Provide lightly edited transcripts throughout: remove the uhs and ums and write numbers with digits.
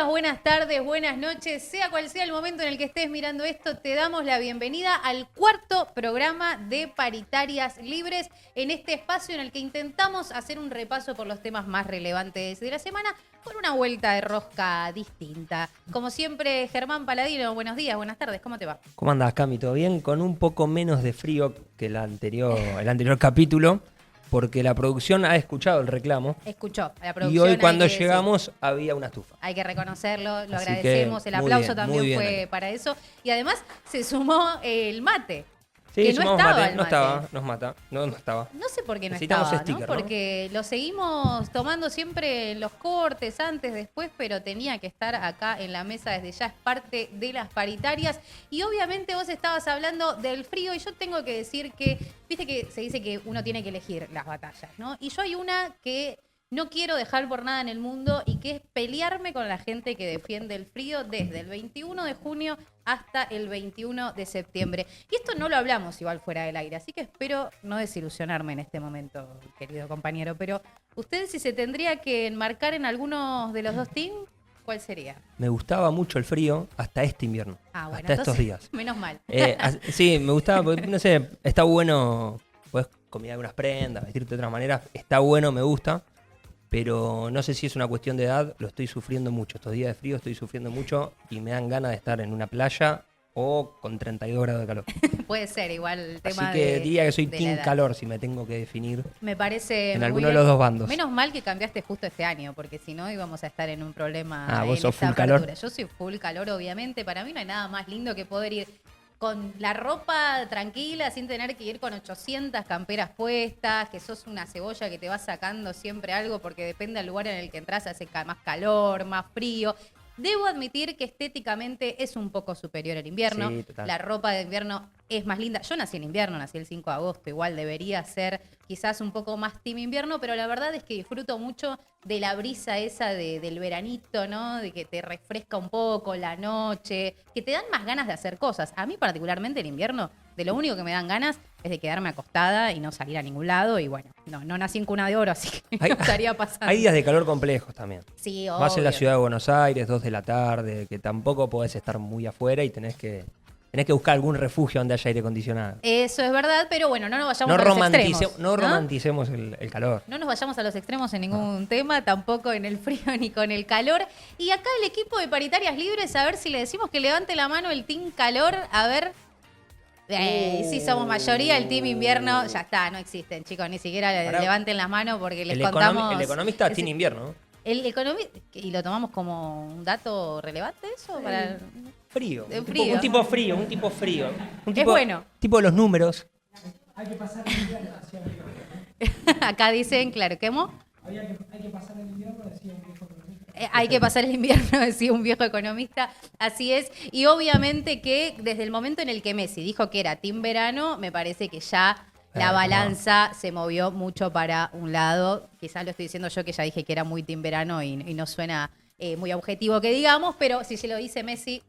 días, buenas tardes, buenas noches, sea cual sea el momento en el que estés mirando esto, te damos la bienvenida al cuarto programa de Paritarias Libres, en este espacio en el que intentamos hacer un repaso por los temas más relevantes de la semana con una vuelta de rosca distinta. Como siempre, Germán Paladino, buenos días, buenas tardes, ¿cómo te va? ¿Cómo andás, Cami? ¿Todo bien? Con un poco menos de frío que el anterior capítulo, porque la producción ha escuchado el reclamo. Escuchó, la Y producción. hoy cuando hay que llegamos había una estufa. Hay que reconocerlo, lo Así agradecemos, que el muy aplauso bien, también muy bien fue ahí. para eso. Y además se sumó el mate. Sí, que no sumamos estaba mate, el no mate. estaba, nos mata, no estaba. No sé por qué no Necesitamos estaba, sticker, ¿no? Porque lo seguimos tomando siempre en los cortes, antes, después, pero tenía que estar acá en la mesa desde ya, es parte de las paritarias. Y obviamente vos estabas hablando del frío y yo tengo que decir que, viste que se dice que uno tiene que elegir las batallas, ¿no? Y yo hay una que no quiero dejar por nada en el mundo y que es pelearme con la gente que defiende el frío desde el 21 de junio hasta el 21 de septiembre. Y esto no lo hablamos igual fuera del aire, así que espero no desilusionarme en este momento, querido compañero. Pero usted, si se tendría que enmarcar en algunos de los dos teams, ¿cuál sería? Me gustaba mucho el frío hasta este invierno, Bueno, hasta estos días. Menos mal. Sí, me gustaba, porque, no sé, está bueno, puedes combinar algunas prendas, vestirte de otra manera, está bueno, me gusta. Pero no sé si es una cuestión de edad, lo estoy sufriendo mucho. Estos días de frío estoy sufriendo mucho y me dan ganas de estar en una playa o con 32 grados de calor. Puede ser igual el tema. Así que diría que soy de la team edad. calor si me tengo que definir. Me parece En muy alguno de bien. los dos bandos. Menos mal que cambiaste justo este año, porque si no íbamos a estar en un problema ¿Vos en sos esta full calor? apertura. Yo soy full calor, obviamente. Para mí no hay nada más lindo que poder ir con la ropa tranquila, sin tener que ir con 800 camperas puestas, que sos una cebolla que te va sacando siempre algo, porque depende del lugar en el que entras, hace más calor, más frío. Debo admitir que estéticamente es un poco superior al invierno. Sí, total. La ropa de invierno es más linda. Yo nací en invierno, nací el 5 de agosto, igual debería ser quizás un poco más team invierno, pero la verdad es que disfruto mucho de la brisa esa del veranito, ¿no? De que te refresca un poco la noche, que te dan más ganas de hacer cosas. A mí particularmente el invierno, de lo único que me dan ganas es de quedarme acostada y no salir a ningún lado. Y bueno, no nací en cuna de oro, así que no estaría pasando. Hay días de calor complejos también. Sí, obvio. Más en la ciudad de Buenos Aires, 2 de la tarde, que tampoco podés estar muy afuera y tenés que buscar algún refugio donde haya aire acondicionado. Eso es verdad, pero bueno, no nos vayamos a los extremos. No romanticemos el calor. No nos vayamos a los extremos en ningún tema, tampoco en el frío ni con el calor. Y acá el equipo de Paritarias Libres, a ver si le decimos que levante la mano el team calor, a ver. Si somos mayoría, el team invierno, ya está, no existen, chicos, ni siquiera levanten las manos porque les contamos. El economista team invierno, ¿no? El economista, ¿y lo tomamos como un dato relevante eso? Para... Frío. Frío. Un tipo frío. Un tipo, es bueno. Tipo de los números. Hay que pasar el invierno, decía un viejo. Acá dicen, claro, ¿qué?mo? Hay que pasar el invierno, decía un viejo economista. Hay que pasar el invierno, decía un viejo economista, así es. Y obviamente que desde el momento en el que Messi dijo que era team verano, me parece que ya la balanza se movió mucho para un lado. Quizás lo estoy diciendo yo, que ya dije que era muy team verano y no suena muy objetivo que digamos, pero si se lo dice Messi...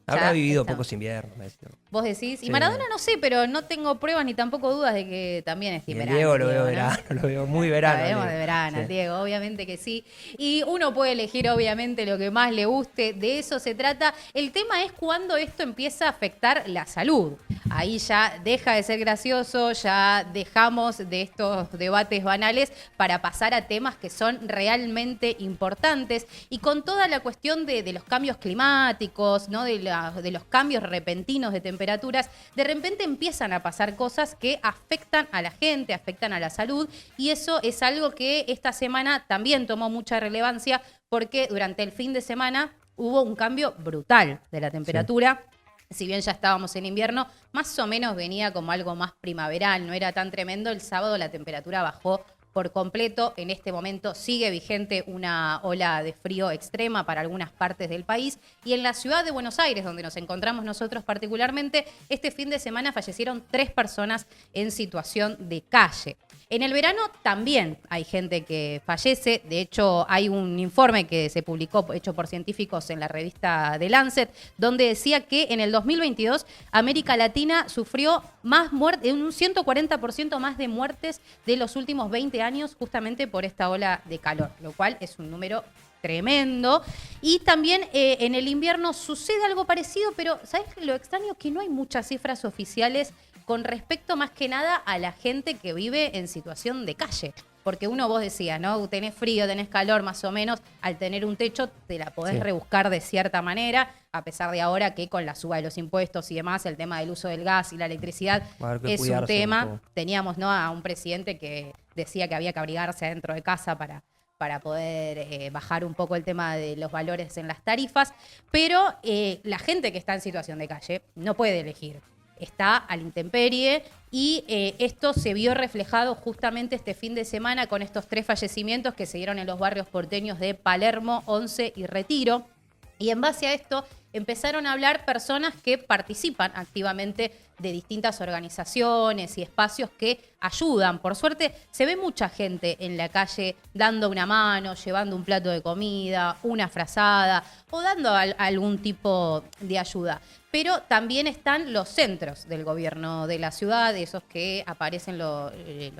Habrá vivido pocos inviernos, Messi. ¿Vos decís? Sí. Y Maradona no sé, pero no tengo pruebas ni tampoco dudas de que también es team verano. Diego lo veo ¿no? verano, lo veo muy verano. Lo veremos de verano, sí. Diego, obviamente que sí. Y uno puede elegir, obviamente, lo que más le guste. De eso se trata. El tema es cuando esto empieza a afectar la salud. Ahí ya deja de ser gracioso, ya dejamos de estos debates banales para pasar a temas que son realmente importantes. Y con toda la cuestión de los cambios climáticos, ¿no? De los cambios repentinos de temperaturas, de repente empiezan a pasar cosas que afectan a la gente, afectan a la salud, y eso es algo que esta semana también tomó mucha relevancia porque durante el fin de semana hubo un cambio brutal de la temperatura. Sí. Si bien ya estábamos en invierno, más o menos venía como algo más primaveral, no era tan tremendo. El sábado la temperatura bajó por completo. En este momento sigue vigente una ola de frío extrema para algunas partes del país. Y en la ciudad de Buenos Aires, donde nos encontramos nosotros particularmente, este fin de semana fallecieron 3 personas en situación de calle. En el verano también hay gente que fallece. De hecho, hay un informe que se publicó, hecho por científicos en la revista The Lancet, donde decía que en el 2022 América Latina sufrió más muertes, un 140% más de muertes de los últimos 20 años justamente por esta ola de calor, lo cual es un número tremendo. Y también en el invierno sucede algo parecido, pero ¿sabes lo extraño? Que no hay muchas cifras oficiales con respecto más que nada a la gente que vive en situación de calle. Porque vos decías, ¿no? Tenés frío, tenés calor, más o menos. Al tener un techo te la podés rebuscar de cierta manera, a pesar de ahora que con la suba de los impuestos y demás, el tema del uso del gas y la electricidad es un tema. Teníamos, ¿no?, a un presidente que decía que había que abrigarse adentro de casa para poder bajar un poco el tema de los valores en las tarifas. Pero la gente que está en situación de calle no puede elegir. Está a la intemperie y esto se vio reflejado justamente este fin de semana con estos 3 fallecimientos que se dieron en los barrios porteños de Palermo, Once y Retiro. Y en base a esto empezaron a hablar personas que participan activamente de distintas organizaciones y espacios que ayudan. Por suerte, se ve mucha gente en la calle dando una mano, llevando un plato de comida, una frazada o dando algún tipo de ayuda. Pero también están los centros del gobierno de la ciudad, esos que aparecen los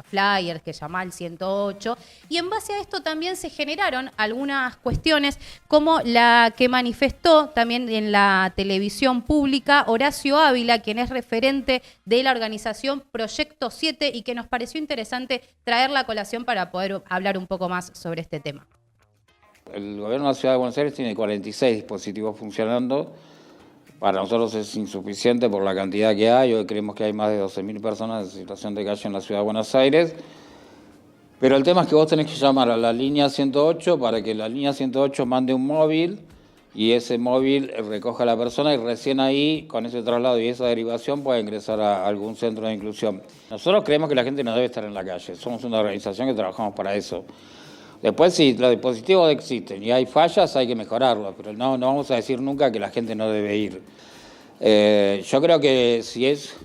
flyers que llama el 108. Y en base a esto también se generaron algunas cuestiones, como la que manifestó también en la televisión pública Horacio Ávila, quien es referente de la organización Proyecto 7 y que nos pareció interesante traerla a colación para poder hablar un poco más sobre este tema. El gobierno de la Ciudad de Buenos Aires tiene 46 dispositivos funcionando. Para nosotros es insuficiente por la cantidad que hay. Hoy creemos que hay más de 12.000 personas en situación de calle en la Ciudad de Buenos Aires. Pero el tema es que vos tenés que llamar a la línea 108 para que la línea 108 mande un móvil y ese móvil recoja a la persona y recién ahí, con ese traslado y esa derivación, puede ingresar a algún centro de inclusión. Nosotros creemos que la gente no debe estar en la calle. Somos una organización que trabajamos para eso. Después, si los dispositivos existen y hay fallas, hay que mejorarlos, pero no vamos a decir nunca que la gente no debe ir. Yo creo que si es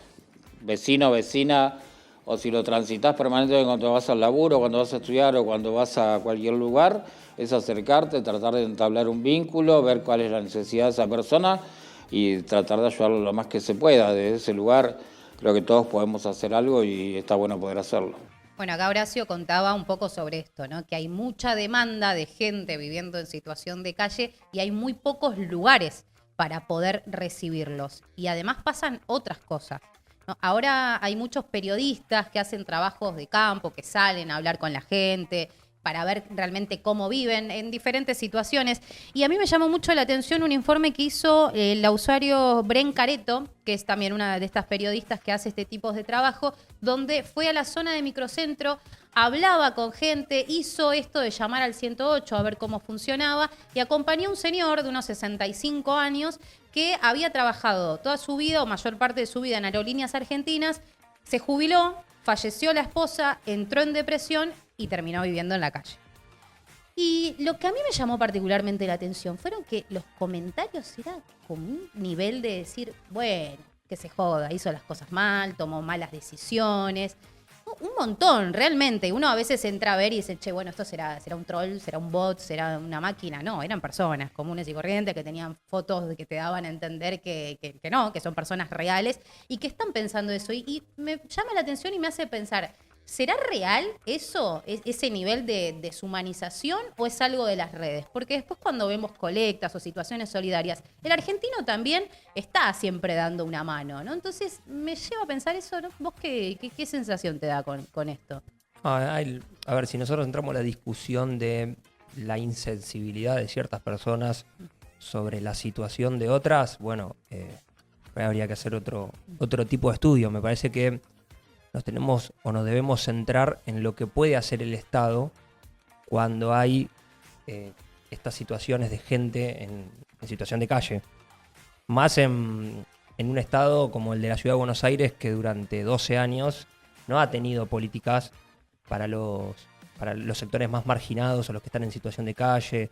vecino o vecina, o si lo transitas permanentemente cuando vas al laburo, cuando vas a estudiar o cuando vas a cualquier lugar, es acercarte, tratar de entablar un vínculo, ver cuál es la necesidad de esa persona y tratar de ayudarlo lo más que se pueda. Desde ese lugar creo que todos podemos hacer algo y está bueno poder hacerlo. Bueno, acá Horacio contaba un poco sobre esto, ¿no? Que hay mucha demanda de gente viviendo en situación de calle y hay muy pocos lugares para poder recibirlos. Y además pasan otras cosas, ¿no? Ahora hay muchos periodistas que hacen trabajos de campo, que salen a hablar con la gente para ver realmente cómo viven en diferentes situaciones. Y a mí me llamó mucho la atención un informe que hizo la usuario Bren Careto, que es también una de estas periodistas que hace este tipo de trabajo, donde fue a la zona de microcentro, hablaba con gente, hizo esto de llamar al 108 a ver cómo funcionaba y acompañó a un señor de unos 65 años que había trabajado toda su vida o mayor parte de su vida en aerolíneas argentinas, se jubiló, falleció la esposa, entró en depresión y terminó viviendo en la calle. Y lo que a mí me llamó particularmente la atención fueron que los comentarios eran como un nivel de decir, bueno, que se joda, hizo las cosas mal, tomó malas decisiones. Un montón, realmente. Uno a veces entra a ver y dice, che, bueno, esto será un troll, será un bot, será una máquina. No, eran personas comunes y corrientes que tenían fotos de que te daban a entender que no, que son personas reales y que están pensando eso. Y me llama la atención y me hace pensar, ¿será real eso, ese nivel de deshumanización o es algo de las redes? Porque después cuando vemos colectas o situaciones solidarias, el argentino también está siempre dando una mano, ¿no? Entonces me lleva a pensar eso, ¿no? ¿Vos qué sensación te da con esto? A ver, si nosotros entramos a la discusión de la insensibilidad de ciertas personas sobre la situación de otras, bueno, habría que hacer otro tipo de estudio. Me parece que nos tenemos o nos debemos centrar en lo que puede hacer el Estado cuando hay estas situaciones de gente en situación de calle. Más en un estado como el de la Ciudad de Buenos Aires, que durante 12 años no ha tenido políticas para los sectores más marginados o los que están en situación de calle.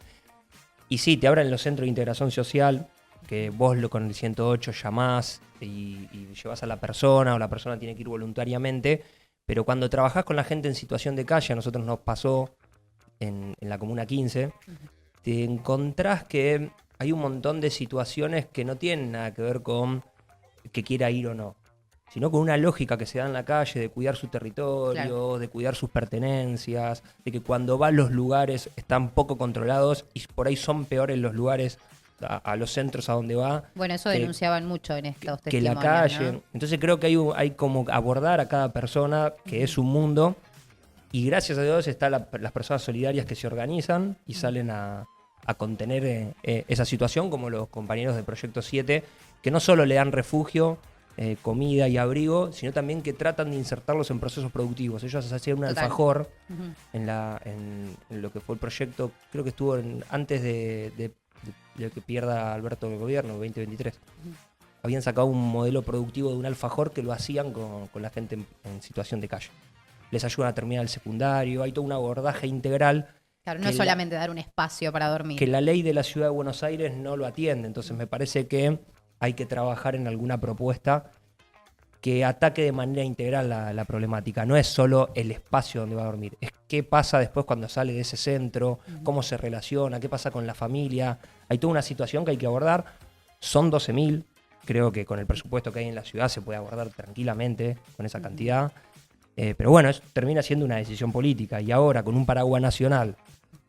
Y sí, te abren los centros de integración social, que vos con el 108 llamás y llevas a la persona o la persona tiene que ir voluntariamente, Pero cuando trabajás con la gente en situación de calle, a nosotros nos pasó en la Comuna 15, te encontrás que hay un montón de situaciones que no tienen nada que ver con que quiera ir o no, sino con una lógica que se da en la calle de cuidar su territorio, claro, de cuidar sus pertenencias, de que cuando va a los lugares están poco controlados y por ahí son peores los lugares a los centros a donde va. Bueno, eso denunciaban mucho en estos que testimonios, la calle, ¿no? Entonces creo que hay como abordar a cada persona, que es un mundo, y gracias a Dios están las personas solidarias que se organizan y salen a contener esa situación, como los compañeros de Proyecto 7, que no solo le dan refugio, comida y abrigo, sino también que tratan de insertarlos en procesos productivos. Ellos hacían un alfajor en lo que fue el proyecto, creo que estuvo antes de que pierda Alberto el gobierno, 2023. Habían sacado un modelo productivo de un alfajor que lo hacían con la gente en situación de calle. Les ayudan a terminar el secundario, hay todo un abordaje integral. Claro, no es solamente dar un espacio para dormir. Que la ley de la Ciudad de Buenos Aires no lo atiende, entonces me parece que hay que trabajar en alguna propuesta que ataque de manera integral la problemática. No es solo el espacio donde va a dormir, es qué pasa después cuando sale de ese centro, cómo se relaciona, qué pasa con la familia. Hay toda una situación que hay que abordar. Son 12.000, creo que con el presupuesto que hay en la ciudad se puede abordar tranquilamente con esa cantidad. Pero bueno, termina siendo una decisión política. Y ahora con un paraguas nacional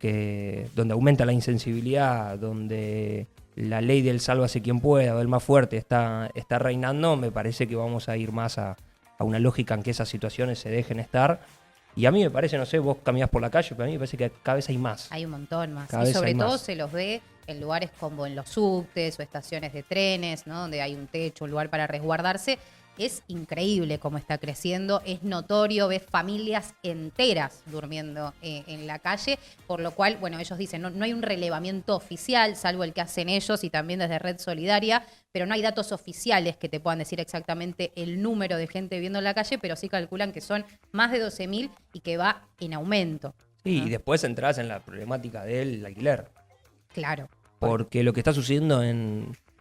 donde aumenta la insensibilidad, donde la ley del sálvase quien pueda o del más fuerte está reinando, me parece que vamos a ir más a una lógica en que esas situaciones se dejen estar. Y a mí me parece, no sé, vos caminás por la calle, pero a mí me parece que cada vez hay más. Hay un montón más. Y sobre todo se los ve en lugares como en los subtes o estaciones de trenes, ¿no? Donde hay un techo, un lugar para resguardarse. Es increíble cómo está creciendo, es notorio, ves familias enteras durmiendo en la calle, por lo cual, bueno, ellos dicen, no hay un relevamiento oficial, salvo el que hacen ellos y también desde Red Solidaria, pero no hay datos oficiales que te puedan decir exactamente el número de gente viviendo en la calle, pero sí calculan que son más de 12.000 y que va en aumento. Sí, y después entras en la problemática del alquiler. Claro. Porque lo que está sucediendo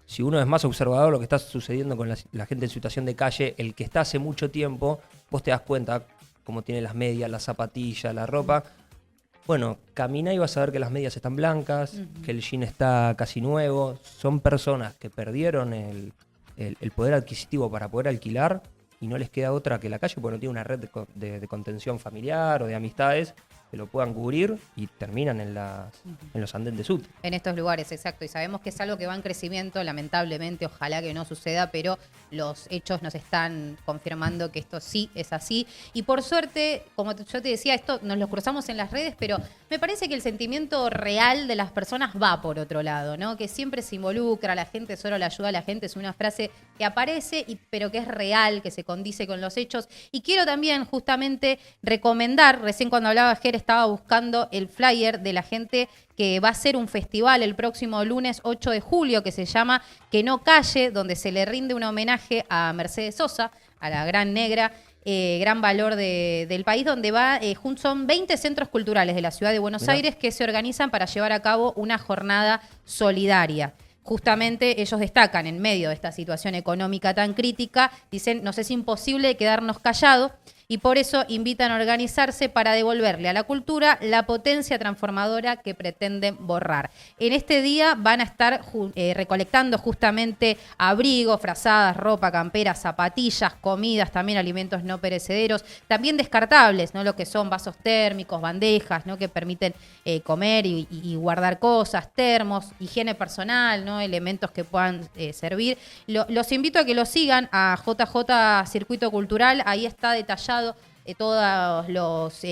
si uno es más observador, lo que está sucediendo con la gente en situación de calle, el que está hace mucho tiempo, vos te das cuenta cómo tiene las medias, las zapatillas, la ropa. Bueno, camina y vas a ver que las medias están blancas, que el jean está casi nuevo. Son personas que perdieron el poder adquisitivo para poder alquilar y no les queda otra que la calle, porque no tiene una red de contención familiar o de amistades que lo puedan cubrir y terminan en los andenes de subte. En estos lugares, exacto. Y sabemos que es algo que va en crecimiento, lamentablemente, ojalá que no suceda, pero los hechos nos están confirmando que esto sí es así. Y por suerte, como yo te decía, esto nos lo cruzamos en las redes, pero me parece que el sentimiento real de las personas va por otro lado, ¿no? Que siempre se involucra, la gente solo le ayuda a la gente, es una frase que aparece, pero que es real, que se condice con los hechos. Y quiero también justamente recomendar, recién cuando hablaba Jer, estaba buscando el flyer de la gente que va a hacer un festival el próximo lunes 8 de julio que se llama Que no calle, donde se le rinde un homenaje a Mercedes Sosa, a la gran negra, gran valor del país, donde son 20 centros culturales de la ciudad de Buenos Aires que se organizan para llevar a cabo una jornada solidaria. Justamente ellos destacan en medio de esta situación económica tan crítica, dicen, nos es imposible quedarnos callados y por eso invitan a organizarse para devolverle a la cultura la potencia transformadora que pretenden borrar. En este día van a estar recolectando justamente abrigos, frazadas, ropa, camperas, zapatillas, comidas, también alimentos no perecederos, también descartables, ¿no? Lo que son vasos térmicos, bandejas, ¿no? Que permiten comer y guardar cosas, termos, higiene personal, ¿no? Elementos que puedan servir. Los invito a que lo sigan a JJ Circuito Cultural, ahí está detallado todos los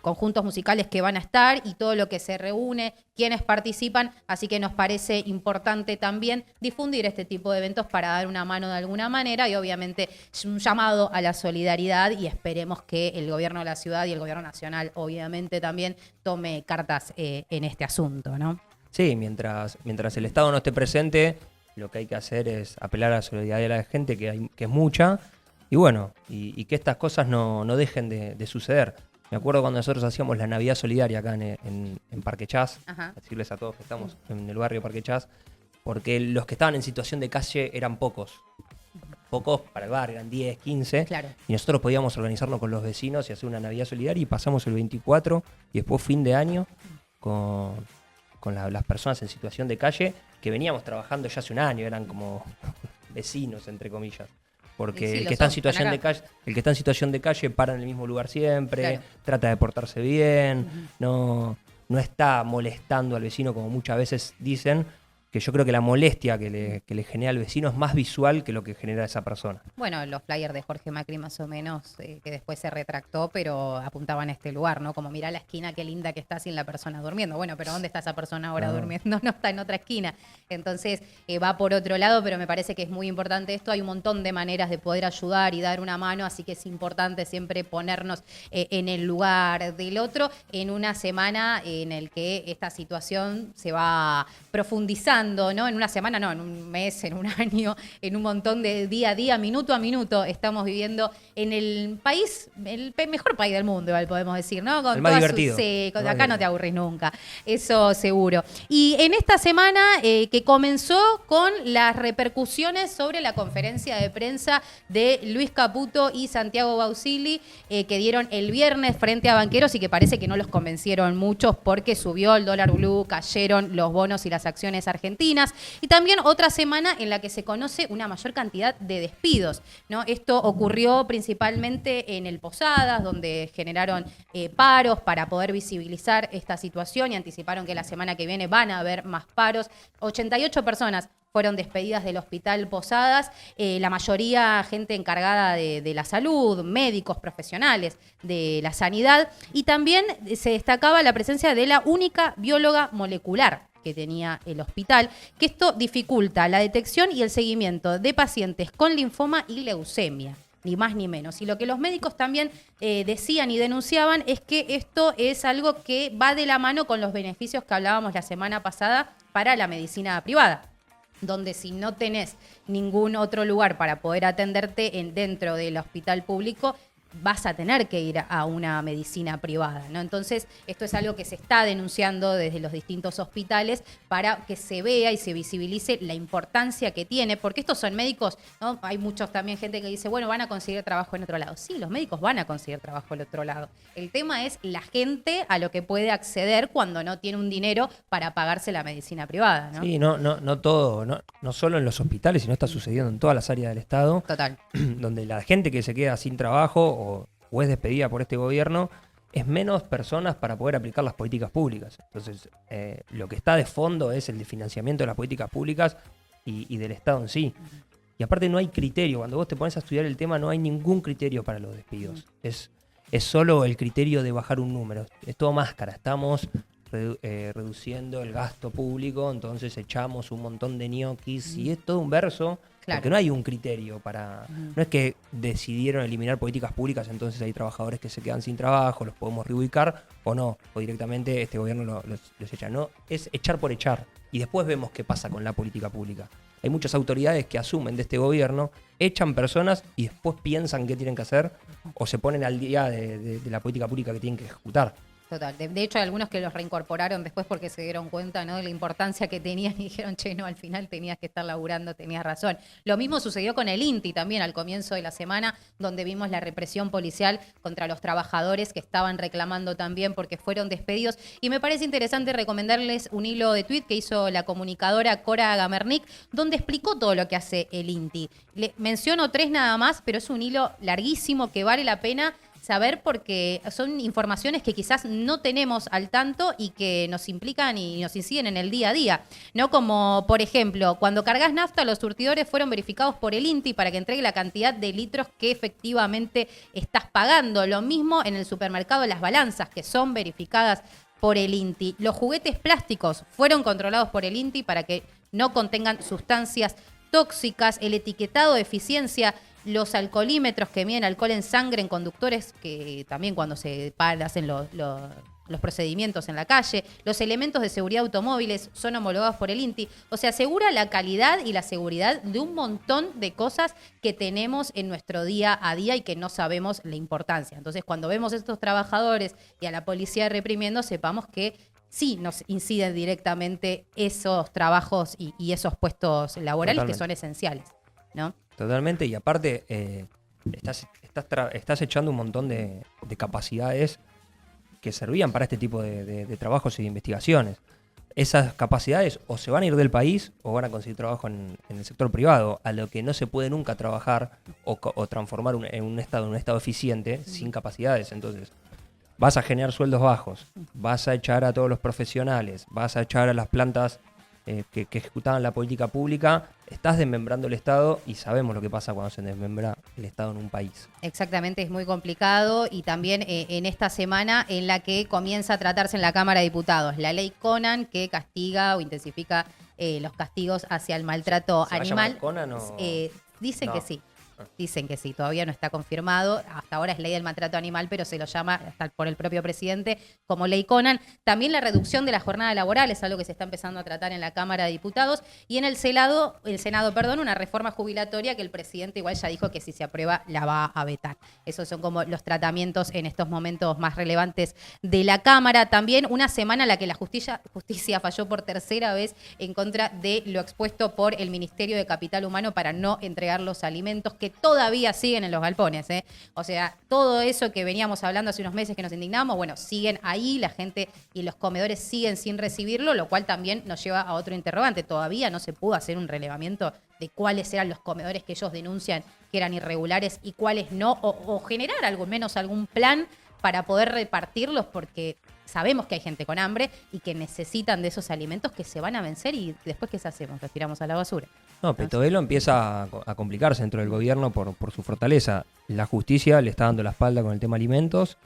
conjuntos musicales que van a estar y todo lo que se reúne, quienes participan, así que nos parece importante también difundir este tipo de eventos para dar una mano de alguna manera y obviamente es un llamado a la solidaridad y esperemos que el gobierno de la ciudad y el gobierno nacional obviamente también tome cartas en este asunto, ¿no? Sí, mientras el Estado no esté presente, lo que hay que hacer es apelar a la solidaridad de la gente, que es mucha, y bueno, y que estas cosas no dejen de suceder. Me acuerdo cuando nosotros hacíamos la Navidad Solidaria acá en Parque Chas, decirles a todos que estamos en el barrio Parque Chas, porque los que estaban en situación de calle eran pocos. pocos para el barrio, eran 10, 15. Claro. Y nosotros podíamos organizarnos con los vecinos y hacer una Navidad solidaria y pasamos el 24 y después fin de año con las personas en situación de calle que veníamos trabajando ya hace un año, eran como vecinos, entre comillas. Porque Sí, el lo que está en son, situación están de acá. calle, el que está en situación de calle para en el mismo lugar siempre, Claro. trata de portarse bien, no está molestando al vecino como muchas veces dicen, que yo creo que la molestia que le genera al vecino es más visual que lo que genera esa persona. Bueno, los flyers de Jorge Macri más o menos, que después se retractó, pero apuntaban a este lugar, ¿no? Como mirá la esquina, qué linda que está sin la persona durmiendo. Bueno, pero ¿dónde está esa persona ahora No. durmiendo? No está en otra esquina. Entonces va por otro lado, pero me parece que es muy importante esto. Hay un montón de maneras de poder ayudar y dar una mano, así que es importante siempre ponernos en el lugar del otro en una semana en el que esta situación se va profundizando, ¿no? En una semana, no, en un mes, en un año, en un montón de día a día, minuto a minuto, estamos viviendo en el país, mejor país del mundo, igual podemos decir, ¿no? Con El más todas sus- divertido. sí, El más acá no te divertido. aburrís nunca, eso seguro. Y en esta semana que comenzó con las repercusiones sobre la conferencia de prensa de Luis Caputo y Santiago Bausili, que dieron el viernes frente a banqueros y que parece que no los convencieron muchos porque subió el dólar blue, cayeron los bonos y las acciones argentinas. Y también otra semana en la que se conoce una mayor cantidad de despidos, ¿no? Esto ocurrió principalmente en el Posadas, donde generaron paros para poder visibilizar esta situación y anticiparon que la semana que viene van a haber más paros. 88 personas fueron despedidas del Hospital Posadas, la mayoría gente encargada de la salud, médicos, profesionales de la sanidad, y también se destacaba la presencia de la única bióloga molecular que tenía el hospital, que esto dificulta la detección y el seguimiento de pacientes con linfoma y leucemia, ni más ni menos. Y lo que los médicos también decían y denunciaban es que esto es algo que va de la mano con los beneficios que hablábamos la semana pasada para la medicina privada, donde si no tenés ningún otro lugar para poder atenderte dentro del hospital público, vas a tener que ir a una medicina privada, ¿no? Entonces, esto es algo que se está denunciando desde los distintos hospitales para que se vea y se visibilice la importancia que tiene, porque estos son médicos, ¿no? Hay muchos también gente que dice, bueno, van a conseguir trabajo en otro lado. Sí, los médicos van a conseguir trabajo en otro lado. El tema es la gente a lo que puede acceder cuando no tiene un dinero para pagarse la medicina privada, ¿no? Sí, no todo, no solo en los hospitales, sino está sucediendo en todas las áreas del Estado, Total. donde la gente que se queda sin trabajo o es despedida por este gobierno es menos personas para poder aplicar las políticas públicas. Entonces, lo que está de fondo es el de financiamiento de las políticas públicas y del Estado en sí. Y aparte no hay criterio, cuando vos te pones a estudiar el tema no hay ningún criterio para los despidos. Es solo el criterio de bajar un número, es todo máscara, estamos reduciendo el gasto público, entonces echamos un montón de ñoquis y es todo un verso. Claro. Porque no hay un criterio para... No es que decidieron eliminar políticas públicas, entonces hay trabajadores que se quedan sin trabajo, los podemos reubicar o no. O directamente este gobierno los echa. No, es echar por echar. Y después vemos qué pasa con la política pública. Hay muchas autoridades que asumen de este gobierno, echan personas y después piensan qué tienen que hacer o se ponen al día de la política pública que tienen que ejecutar. Total. De hecho, hay algunos que los reincorporaron después porque se dieron cuenta, ¿no?, de la importancia que tenían y dijeron, che, no, al final tenías que estar laburando, tenías razón. Lo mismo sucedió con el INTI también al comienzo de la semana, donde vimos la represión policial contra los trabajadores que estaban reclamando también porque fueron despedidos. Y me parece interesante recomendarles un hilo de tuit que hizo la comunicadora Cora Gamernik, donde explicó todo lo que hace el INTI. Le menciono 3 nada más, pero es un hilo larguísimo que vale la pena saber porque son informaciones que quizás no tenemos al tanto y que nos implican y nos inciden en el día a día, ¿no? Como, por ejemplo, cuando cargas nafta, los surtidores fueron verificados por el INTI para que entregue la cantidad de litros que efectivamente estás pagando. Lo mismo en el supermercado, las balanzas que son verificadas por el INTI. Los juguetes plásticos fueron controlados por el INTI para que no contengan sustancias tóxicas, el etiquetado de eficiencia, los alcoholímetros que miden alcohol en sangre en conductores, que también cuando se hacen los procedimientos en la calle, los elementos de seguridad automóviles son homologados por el INTI. O sea, asegura la calidad y la seguridad de un montón de cosas que tenemos en nuestro día a día y que no sabemos la importancia. Entonces, cuando vemos a estos trabajadores y a la policía reprimiendo, sepamos que sí nos inciden directamente esos trabajos y esos puestos laborales. Totalmente. Que son esenciales, ¿no? Totalmente, y aparte estás echando un montón de capacidades que servían para este tipo de trabajos y de investigaciones. Esas capacidades o se van a ir del país o van a conseguir trabajo en el sector privado, a lo que no se puede nunca trabajar o transformar en un estado eficiente sin capacidades. Entonces, vas a generar sueldos bajos, vas a echar a todos los profesionales, vas a echar a las plantas que ejecutaban la política pública, estás desmembrando el Estado y sabemos lo que pasa cuando se desmembra el Estado en un país. Exactamente, es muy complicado y también en esta semana en la que comienza a tratarse en la Cámara de Diputados la ley Conan que castiga o intensifica los castigos hacia el maltrato ¿Se va a animal. llamar Conan o...? Dicen No. que sí. Dicen que sí, todavía no está confirmado. Hasta ahora es ley del maltrato animal, pero se lo llama hasta por el propio presidente como ley Conan. También la reducción de la jornada laboral es algo que se está empezando a tratar en la Cámara de Diputados. Y en el Senado, una reforma jubilatoria que el presidente igual ya dijo que si se aprueba la va a vetar. Esos son como los tratamientos en estos momentos más relevantes de la Cámara. También una semana en la que la justicia falló por tercera vez en contra de lo expuesto por el Ministerio de Capital Humano para no entregar los alimentos que todavía siguen en los galpones, ¿eh? O sea, todo eso que veníamos hablando hace unos meses que nos indignamos, bueno, siguen ahí, la gente y los comedores siguen sin recibirlo, lo cual también nos lleva a otro interrogante. Todavía no se pudo hacer un relevamiento de cuáles eran los comedores que ellos denuncian que eran irregulares y cuáles no, o generar al menos algún plan para poder repartirlos, porque sabemos que hay gente con hambre y que necesitan de esos alimentos que se van a vencer y después, ¿qué hacemos? Los tiramos a la basura. No, Petovelo empieza a complicarse dentro del gobierno por su fortaleza. La justicia le está dando la espalda con el tema alimentos.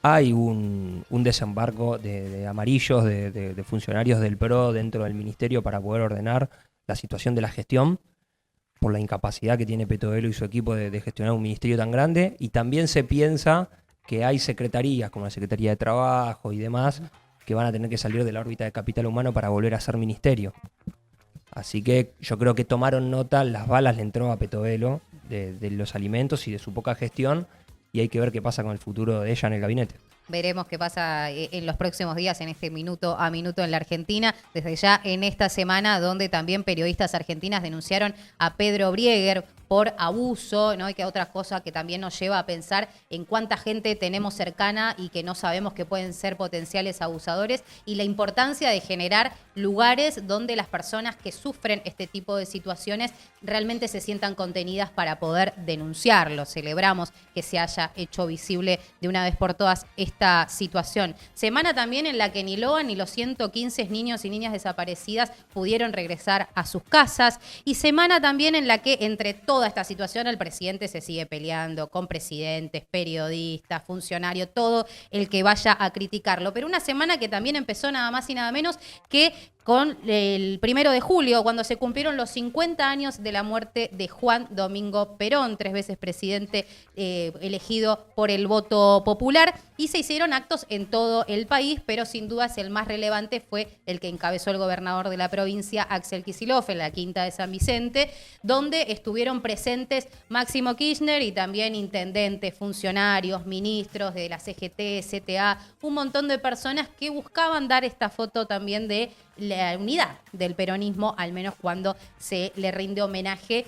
Hay un desembarco de amarillos, de funcionarios del PRO dentro del ministerio para poder ordenar la situación de la gestión por la incapacidad que tiene Petovelo y su equipo de gestionar un ministerio tan grande. Y también se piensa que hay secretarías, como la Secretaría de Trabajo y demás, que van a tener que salir de la órbita de capital humano para volver a ser ministerio. Así que yo creo que tomaron nota, las balas le entró a Petovelo de los alimentos y de su poca gestión, y hay que ver qué pasa con el futuro de ella en el gabinete. Veremos qué pasa en los próximos días, en este minuto a minuto en la Argentina. Desde ya en esta semana, donde también periodistas argentinas denunciaron a Pedro Brieger por abuso, ¿no? Y que otra cosa que también nos lleva a pensar en cuánta gente tenemos cercana y que no sabemos que pueden ser potenciales abusadores, y la importancia de generar lugares donde las personas que sufren este tipo de situaciones realmente se sientan contenidas para poder denunciarlo. Celebramos que se haya hecho visible de una vez por todas esta situación. Semana también en la que ni Loa ni los 115 niños y niñas desaparecidas pudieron regresar a sus casas, y semana también en la que entre toda esta situación el presidente se sigue peleando con presidentes, periodistas, funcionarios, todo el que vaya a criticarlo. Pero una semana que también empezó nada más y nada menos que con el 1 de julio, cuando se cumplieron los 50 años de la muerte de Juan Domingo Perón, 3 veces presidente elegido por el voto popular, y se hicieron actos en todo el país, pero sin dudas el más relevante fue el que encabezó el gobernador de la provincia, Axel Kicillof, en la Quinta de San Vicente, donde estuvieron presentes Máximo Kirchner y también intendentes, funcionarios, ministros de la CGT, CTA, un montón de personas que buscaban dar esta foto también de la unidad del peronismo, al menos cuando se le rinde homenaje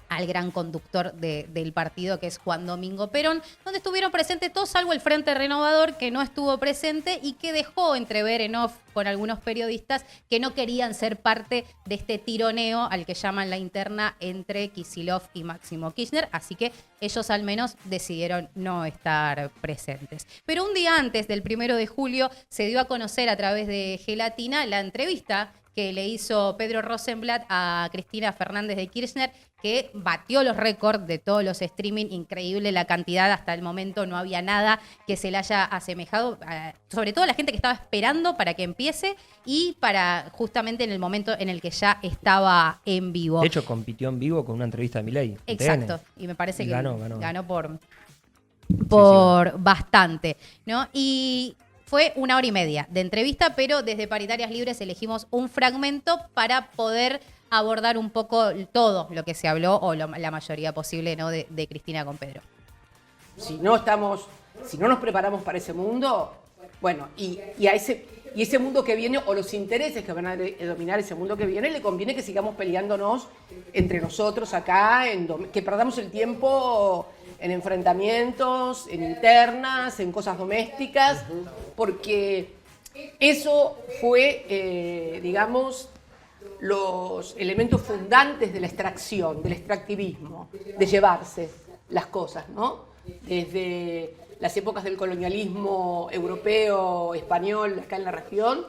al gran conductor del partido, que es Juan Domingo Perón, donde estuvieron presentes todos salvo el Frente Renovador, que no estuvo presente y que dejó entrever en off con algunos periodistas que no querían ser parte de este tironeo al que llaman la interna entre Kicillof y Máximo Kirchner, así que ellos al menos decidieron no estar presentes. Pero un día antes del 1 de julio se dio a conocer a través de Gelatina la entrevista que le hizo Pedro Rosenblatt a Cristina Fernández de Kirchner, que batió los récords de todos los streaming, increíble la cantidad, hasta el momento no había nada que se le haya asemejado, sobre todo la gente que estaba esperando para que empiece y para justamente en el momento en el que ya estaba en vivo. De hecho, compitió en vivo con una entrevista de Milei. Exacto, y me parece que ganó por Sí. bastante, ¿no? Y fue 1 hora y media de entrevista, pero desde Paritarias Libres elegimos un fragmento para poder abordar un poco todo lo que se habló, o la mayoría posible, ¿no? de Cristina con Pedro. Si no nos preparamos para ese mundo, bueno, y a ese Y ese mundo que viene, o los intereses que van a dominar ese mundo que viene, le conviene que sigamos peleándonos entre nosotros acá, que perdamos el tiempo en enfrentamientos, en internas, en cosas domésticas, porque eso fue, digamos, los elementos fundantes de la extracción, del extractivismo, de llevarse las cosas, ¿no? Desde las épocas del colonialismo europeo, español, acá en la región,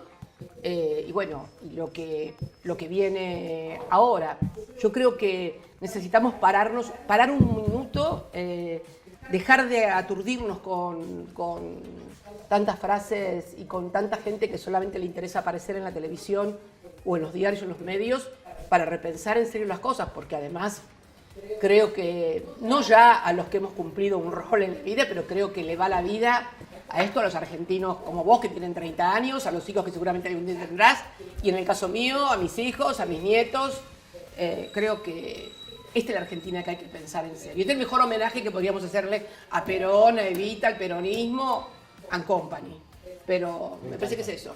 y bueno, lo que viene ahora. Yo creo que necesitamos parar un minuto, dejar de aturdirnos con tantas frases y con tanta gente que solamente le interesa aparecer en la televisión o en los diarios o en los medios, para repensar en serio las cosas, porque además creo que, no ya a los que hemos cumplido un rol en la vida, pero creo que le va la vida a esto a los argentinos como vos, que tienen 30 años, a los hijos que seguramente algún día tendrás, y en el caso mío, a mis hijos, a mis nietos. Creo que esta es la Argentina que hay que pensar en serio. Este es el mejor homenaje que podríamos hacerle a Perón, a Evita, al peronismo, and company. Pero me parece que es eso.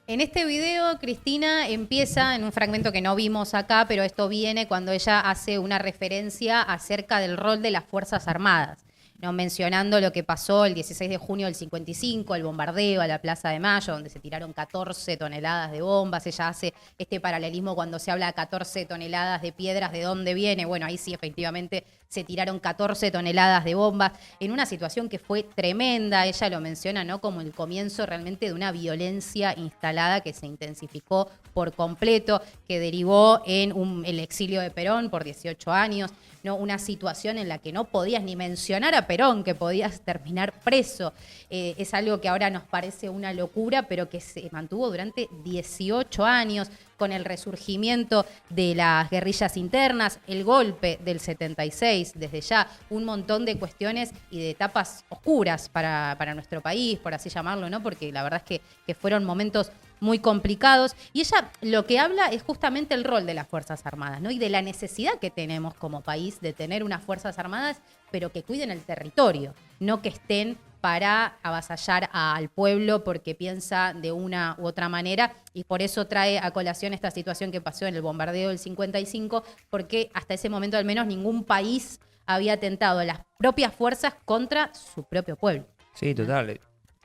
En este video, Cristina empieza en un fragmento que no vimos acá, pero esto viene cuando ella hace una referencia acerca del rol de las Fuerzas Armadas, ¿no? Mencionando lo que pasó el 16 de junio del 55, el bombardeo a la Plaza de Mayo, donde se tiraron 14 toneladas de bombas. Ella hace este paralelismo cuando se habla de 14 toneladas de piedras, ¿de dónde viene? Bueno, ahí sí, efectivamente, se tiraron 14 toneladas de bombas en una situación que fue tremenda. Ella lo menciona, ¿no?, como el comienzo realmente de una violencia instalada que se intensificó por completo, que derivó en el exilio de Perón por 18 años, ¿no? Una situación en la que no podías ni mencionar a Perón, que podías terminar preso. Es algo que ahora nos parece una locura, pero que se mantuvo durante 18 años, con el resurgimiento de las guerrillas internas, el golpe del 76, desde ya un montón de cuestiones y de etapas oscuras para nuestro país, por así llamarlo, ¿no? Porque la verdad es que fueron momentos muy complicados. Y ella lo que habla es justamente el rol de las Fuerzas Armadas, ¿no? Y de la necesidad que tenemos como país de tener unas Fuerzas Armadas, pero que cuiden el territorio, no que estén para avasallar al pueblo porque piensa de una u otra manera, y por eso trae a colación esta situación que pasó en el bombardeo del 55, porque hasta ese momento al menos ningún país había atentado a las propias fuerzas contra su propio pueblo. Sí, total.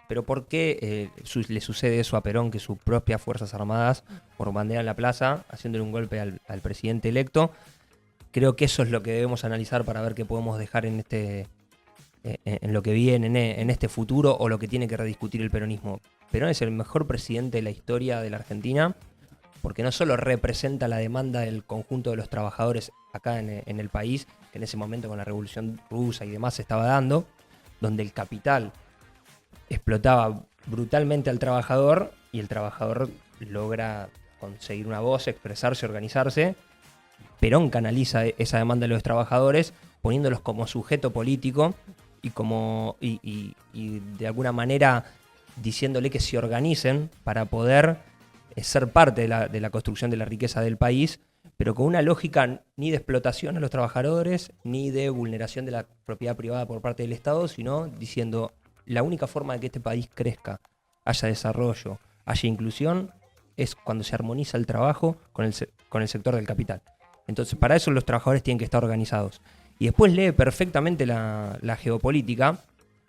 Pero ¿por qué le sucede eso a Perón, que sus propias Fuerzas Armadas por bandera en la plaza, haciéndole un golpe al presidente electo? Creo que eso es lo que debemos analizar para ver qué podemos dejar en lo que viene, en este futuro, o lo que tiene que rediscutir el peronismo. Perón es el mejor presidente de la historia de la Argentina, porque no solo representa la demanda del conjunto de los trabajadores acá en el país, que en ese momento con la Revolución Rusa y demás se estaba dando, donde el capital explotaba brutalmente al trabajador y el trabajador logra conseguir una voz, expresarse, organizarse. Perón canaliza esa demanda de los trabajadores poniéndolos como sujeto político y de alguna manera diciéndole que se organicen para poder ser parte de la construcción de la riqueza del país, pero con una lógica ni de explotación a los trabajadores ni de vulneración de la propiedad privada por parte del Estado, sino diciendo: la única forma de que este país crezca, haya desarrollo, haya inclusión, es cuando se armoniza el trabajo con el sector del capital. Entonces, para eso los trabajadores tienen que estar organizados. Y después lee perfectamente la geopolítica,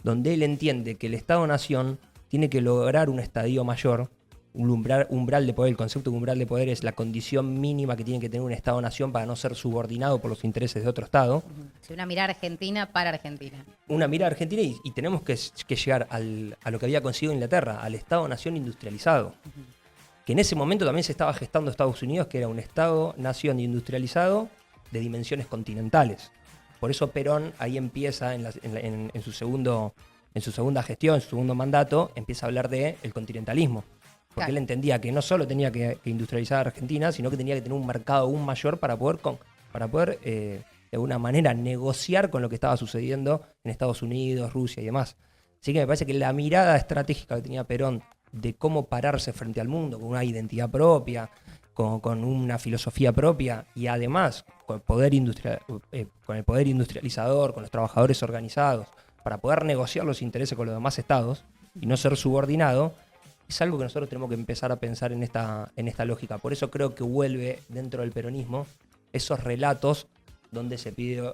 donde él entiende que el Estado-Nación tiene que lograr un estadio mayor, un umbral de poder. El concepto de umbral de poder es la condición mínima que tiene que tener un Estado-Nación para no ser subordinado por los intereses de otro Estado. Sí, una mirada argentina para Argentina. Una mirada argentina, y tenemos que llegar a lo que había conseguido Inglaterra, al Estado-Nación industrializado. Que en ese momento también se estaba gestando Estados Unidos, que era un Estado-Nación industrializado de dimensiones continentales. Por eso Perón ahí empieza en su segunda gestión, en su segundo mandato, empieza a hablar del continentalismo. Porque él entendía que no solo tenía que industrializar a Argentina, sino que tenía que tener un mercado aún mayor para poder de alguna manera negociar con lo que estaba sucediendo en Estados Unidos, Rusia y demás. Así que me parece que la mirada estratégica que tenía Perón de cómo pararse frente al mundo, con una identidad propia, con una filosofía propia, y además con el poder industrializador, con los trabajadores organizados, para poder negociar los intereses con los demás estados y no ser subordinado, es algo que nosotros tenemos que empezar a pensar en esta lógica. Por eso creo que vuelve dentro del peronismo esos relatos donde se pide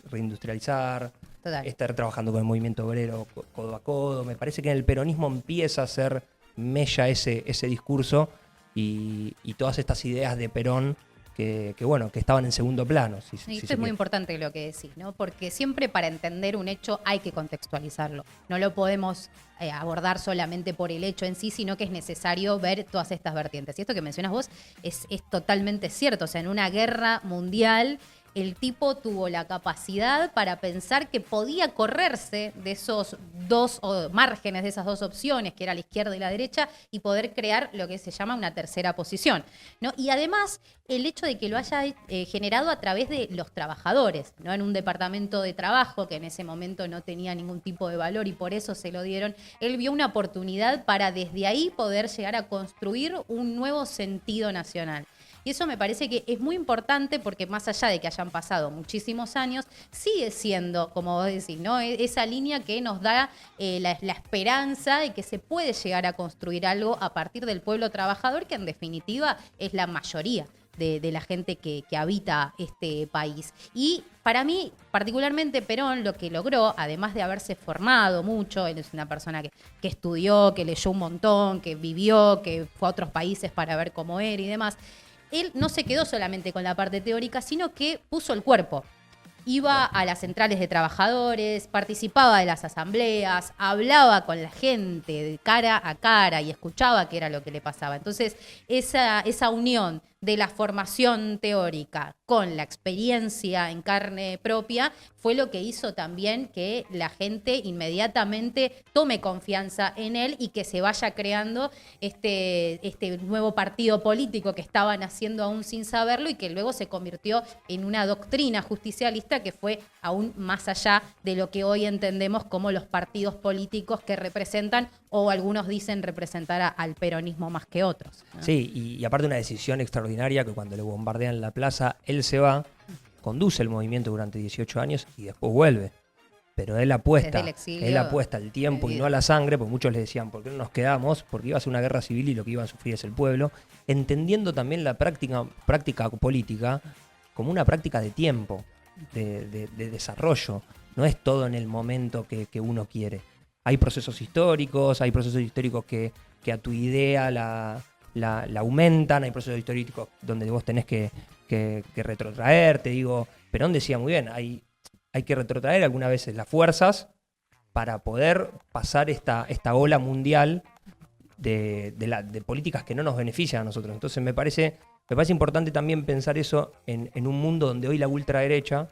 reindustrializar, Total. estar trabajando con el movimiento obrero codo a codo. Me parece que en el peronismo empieza a ser mella ese discurso y todas estas ideas de Perón que estaban en segundo plano. Y esto es muy importante lo que decís, ¿no? Porque siempre para entender un hecho hay que contextualizarlo. No lo podemos abordar solamente por el hecho en sí, sino que es necesario ver todas estas vertientes. Y esto que mencionas vos es totalmente cierto. O sea, en una guerra mundial, el tipo tuvo la capacidad para pensar que podía correrse de esos dos márgenes, de esas dos opciones, que era la izquierda y la derecha, y poder crear lo que se llama una tercera posición, ¿no? Y además, el hecho de que lo haya generado a través de los trabajadores, ¿no? En un departamento de trabajo que en ese momento no tenía ningún tipo de valor y por eso se lo dieron, él vio una oportunidad para desde ahí poder llegar a construir un nuevo sentido nacional. Y eso me parece que es muy importante porque más allá de que hayan pasado muchísimos años, sigue siendo, como vos decís, ¿no? Esa línea que nos da la esperanza de que se puede llegar a construir algo a partir del pueblo trabajador, que en definitiva es la mayoría de la gente que habita este país. Y para mí, particularmente Perón, lo que logró, además de haberse formado mucho, él es una persona que estudió, que leyó un montón, que vivió, que fue a otros países para ver cómo era y demás, él no se quedó solamente con la parte teórica, sino que puso el cuerpo. Iba a las centrales de trabajadores, participaba de las asambleas, hablaba con la gente de cara a cara y escuchaba qué era lo que le pasaba. Entonces, esa unión de la formación teórica con la experiencia en carne propia fue lo que hizo también que la gente inmediatamente tome confianza en él y que se vaya creando este nuevo partido político que estaban haciendo aún sin saberlo y que luego se convirtió en una doctrina justicialista que fue aún más allá de lo que hoy entendemos como los partidos políticos que representan, o algunos dicen representar al peronismo más que otros, ¿no? Sí, y aparte una decisión extraordinaria que cuando le bombardean la plaza, él se va, conduce el movimiento durante 18 años y después vuelve. Pero él apuesta al tiempo y no a la sangre, porque muchos le decían, ¿por qué no nos quedamos? Porque iba a ser una guerra civil y lo que iba a sufrir es el pueblo, entendiendo también la práctica política como una práctica de tiempo, de desarrollo. No es todo en el momento que uno quiere. Hay procesos históricos que a tu idea la aumentan, hay procesos históricos donde vos tenés que retrotraer, te digo, Perón decía muy bien, hay que retrotraer algunas veces las fuerzas para poder pasar esta ola mundial de políticas que no nos benefician a nosotros. Entonces me parece importante también pensar eso en un mundo donde hoy la ultraderecha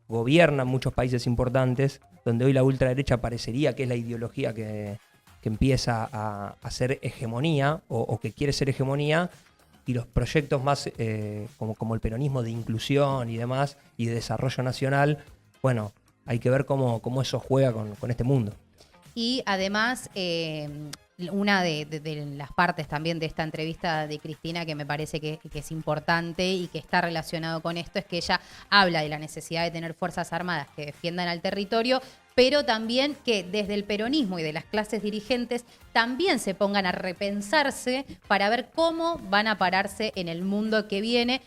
gobierna en muchos países importantes, donde hoy la ultraderecha parecería que es la ideología que empieza a hacer hegemonía o que quiere ser hegemonía, y los proyectos más como el peronismo de inclusión y demás, y de desarrollo nacional, bueno, hay que ver cómo eso juega con este mundo. Y además, una de las partes también de esta entrevista de Cristina que me parece que es importante y que está relacionado con esto es que ella habla de la necesidad de tener fuerzas armadas que defiendan al territorio, pero también que desde el peronismo y de las clases dirigentes también se pongan a repensarse para ver cómo van a pararse en el mundo que viene,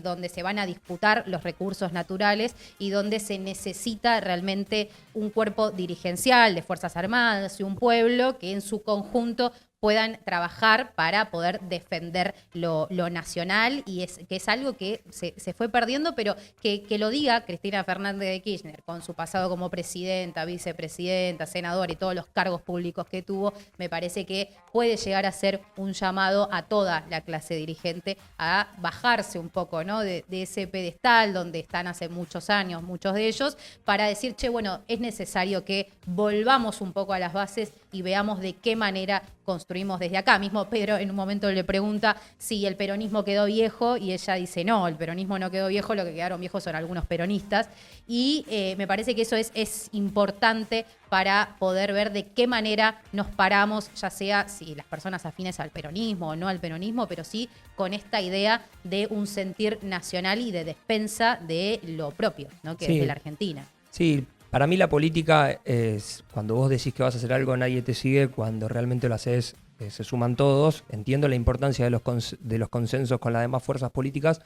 donde se van a disputar los recursos naturales y donde se necesita realmente un cuerpo dirigencial de Fuerzas Armadas y un pueblo que en su conjunto puedan trabajar para poder defender lo nacional, y que es algo que se fue perdiendo, pero que lo diga Cristina Fernández de Kirchner, con su pasado como presidenta, vicepresidenta, senadora y todos los cargos públicos que tuvo, me parece que puede llegar a ser un llamado a toda la clase dirigente a bajarse un poco, ¿no? de ese pedestal donde están hace muchos años, muchos de ellos, para decir, che, bueno, es necesario que volvamos un poco a las bases y veamos de qué manera construimos desde acá. Mismo Pedro en un momento le pregunta si el peronismo quedó viejo y ella dice no, el peronismo no quedó viejo, lo que quedaron viejos son algunos peronistas, y me parece que eso es importante para poder ver de qué manera nos paramos, ya sea si las personas afines al peronismo o no al peronismo, pero sí con esta idea de un sentir nacional y de defensa de lo propio, ¿no? Que sí, es de la Argentina. Sí, Para mí la política es cuando vos decís que vas a hacer algo, nadie te sigue, cuando realmente lo haces, se suman todos. Entiendo la importancia de los consensos con las demás fuerzas políticas,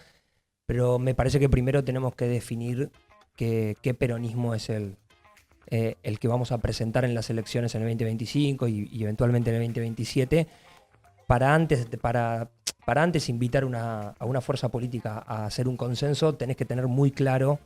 pero me parece que primero tenemos que definir qué peronismo es el que vamos a presentar en las elecciones en el 2025 y eventualmente en el 2027, para antes invitar a una fuerza política a hacer un consenso, tenés que tener muy claro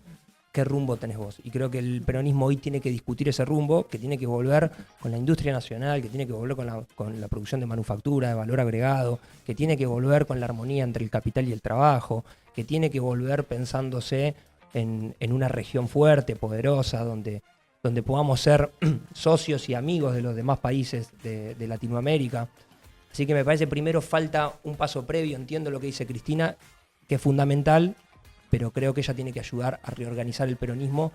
qué rumbo tenés vos. Y creo que el peronismo hoy tiene que discutir ese rumbo, que tiene que volver con la industria nacional, que tiene que volver con la producción de manufactura, de valor agregado, que tiene que volver con la armonía entre el capital y el trabajo, que tiene que volver pensándose en una región fuerte, poderosa, donde podamos ser socios y amigos de los demás países de Latinoamérica. Así que me parece primero falta un paso previo, entiendo lo que dice Cristina, que es fundamental, pero creo que ella tiene que ayudar a reorganizar el peronismo,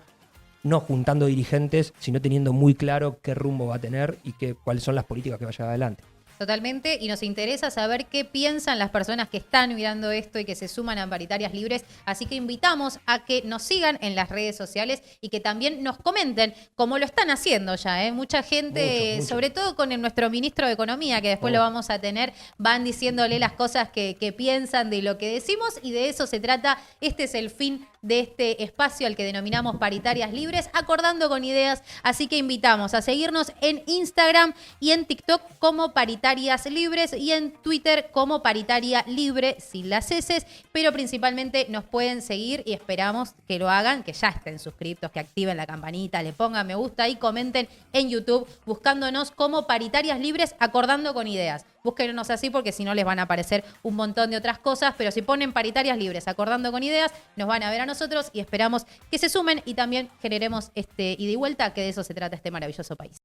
no juntando dirigentes, sino teniendo muy claro qué rumbo va a tener y cuáles son las políticas que va a llevar adelante. Totalmente, y nos interesa saber qué piensan las personas que están mirando esto y que se suman a Paritarias Libres, así que invitamos a que nos sigan en las redes sociales y que también nos comenten, como lo están haciendo ya, mucha gente, Mucho. sobre todo con nuestro ministro de Economía, que después lo vamos a tener, van diciéndole las cosas que piensan de lo que decimos, y de eso se trata. Este es el fin de este espacio al que denominamos Paritarias Libres, acordando con ideas, así que invitamos a seguirnos en Instagram y en TikTok como Paritarias Libres y en Twitter como Paritaria Libre sin las S, pero principalmente nos pueden seguir y esperamos que lo hagan, que ya estén suscriptos, que activen la campanita, le pongan me gusta y comenten en YouTube buscándonos como Paritarias Libres acordando con ideas. Búsquenos así porque si no les van a aparecer un montón de otras cosas, pero si ponen Paritarias Libres acordando con ideas, nos van a ver a nosotros y esperamos que se sumen y también generemos ida y vuelta, que de eso se trata este maravilloso país.